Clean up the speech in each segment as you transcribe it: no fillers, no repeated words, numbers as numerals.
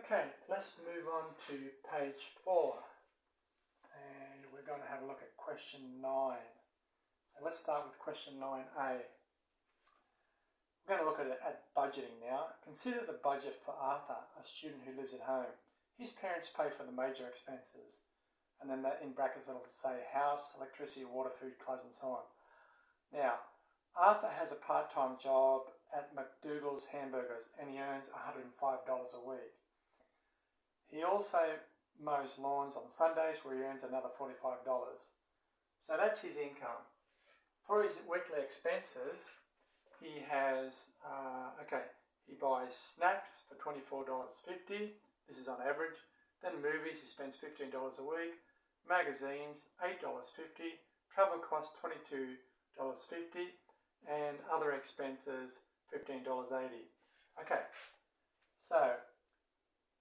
Okay, let's move on to page 4 and we're going to have a look at question 9. So let's start with question 9a. We're going to look at budgeting now. Consider the budget for Arthur, a student who lives at home. His parents pay for the major expenses, and then in brackets it'll say house, electricity, water, food, clothes and so on. Now, Arthur has a part-time job at McDougall's Hamburgers and he earns $105 a week. He also mows lawns on Sundays where he earns another $45. So that's his income. For his weekly expenses, he has, he buys snacks for $24.50. This is on average. Then movies, he spends $15 a week. Magazines, $8.50. Travel costs $22.50. And other expenses, $15.80. Okay, so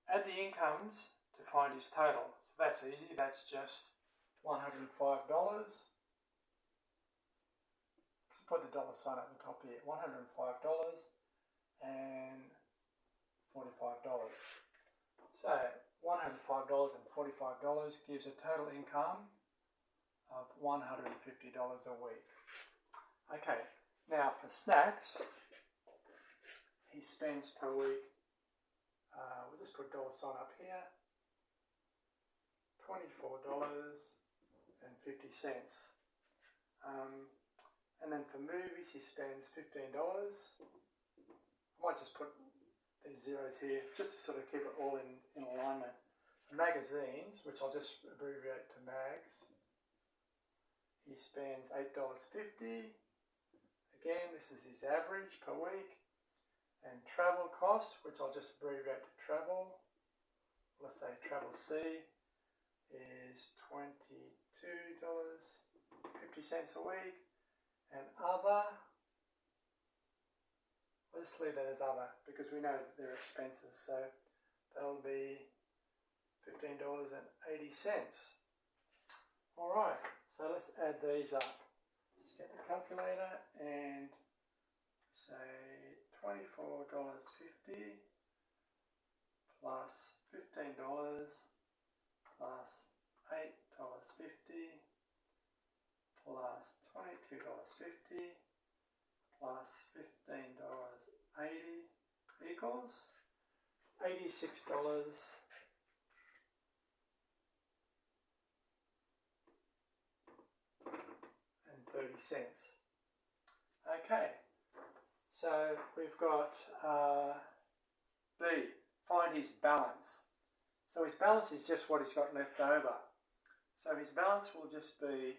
add the incomes to find his total. So that's easy, that's just $105. Let's put the dollar sign at the top here, $105 and $45. So $105 and $45 gives a total income of $150 a week. Okay, now for snacks, he spends per week, we'll just put dollar sign up here, $24.50. And then for movies, he spends $15. I might just put these zeros here, just to sort of keep it all in alignment. Magazines, which I'll just abbreviate to mags, he spends $8.50. Again, this is his average per week. And travel costs, which I'll just abbreviate to travel, let's say travel C, is $22.50 a week. And other, I'll just leave that as other because we know that they're expenses, so that'll be $15.80. Alright, so let's add these up. Just get the calculator and say $24.50 plus $15 plus $8.50 plus $22.50 plus $15.80 equals $86.30. Okay, so we've got B, find his balance. So his balance is just what he's got left over. So his balance will just be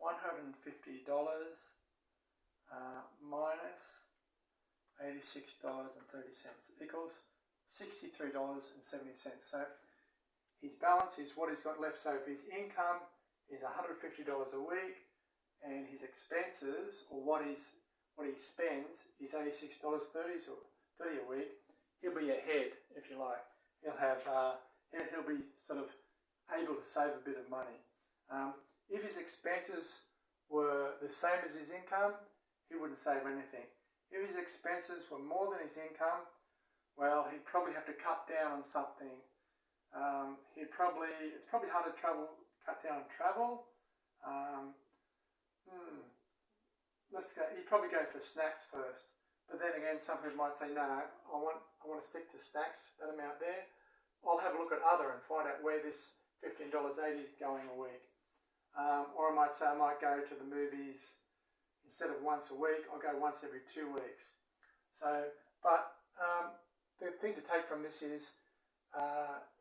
$150 minus $86.30 equals $63.70. So his balance is what he's got left. So if his income is $150 a week and his expenses, or what he spends, is $86.30 a week, he'll be ahead, if you like. He'll be sort of able to save a bit of money. If his expenses were the same as his income, he wouldn't save anything. If his expenses were more than his income, well, he'd probably have to cut down on something. It's probably hard to cut down on travel. He'd probably go for snacks first. But then again, some people might say, no, I want to stick to snacks, that amount there. I'll have a look at other and find out where this $15.80 is going a week. Or I might say I might go to the movies instead of once a week, I'll go once every 2 weeks. So, but the thing to take from this is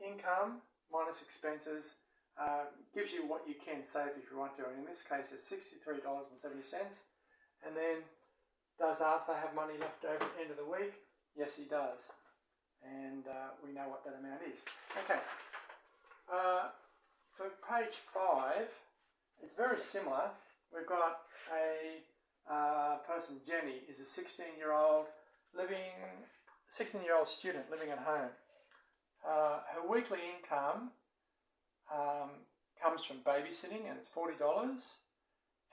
income minus expenses gives you what you can save if you want to. And in this case, it's $63.70. And then, does Arthur have money left over at the end of the week? Yes, he does. And we know what that amount is. Okay. For page 5, it's very similar. We've got a person, Jenny, is a 16-year-old student living at home. Her weekly income comes from babysitting, and it's $40.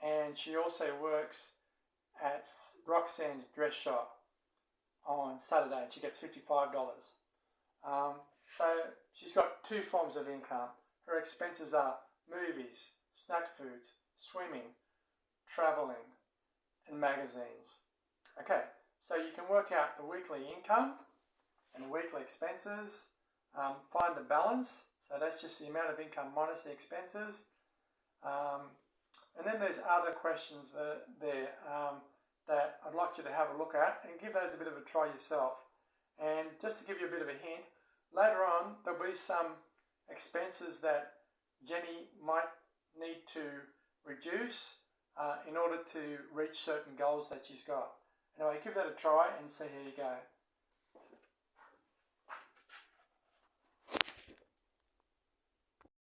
And she also works at Roxanne's dress shop on Saturday, and she gets $55. So she's got two forms of income. Her expenses are movies, snack foods, swimming, travelling, and magazines. Okay, so you can work out the weekly income and the weekly expenses, find the balance, so that's just the amount of income minus the expenses, and then there's other questions there that I'd like you to have a look at and give those a bit of a try yourself. And just to give you a bit of a hint, later on there'll be some expenses that Jenny might need to reduce in order to reach certain goals that she's got. Anyway, give that a try and see how you go.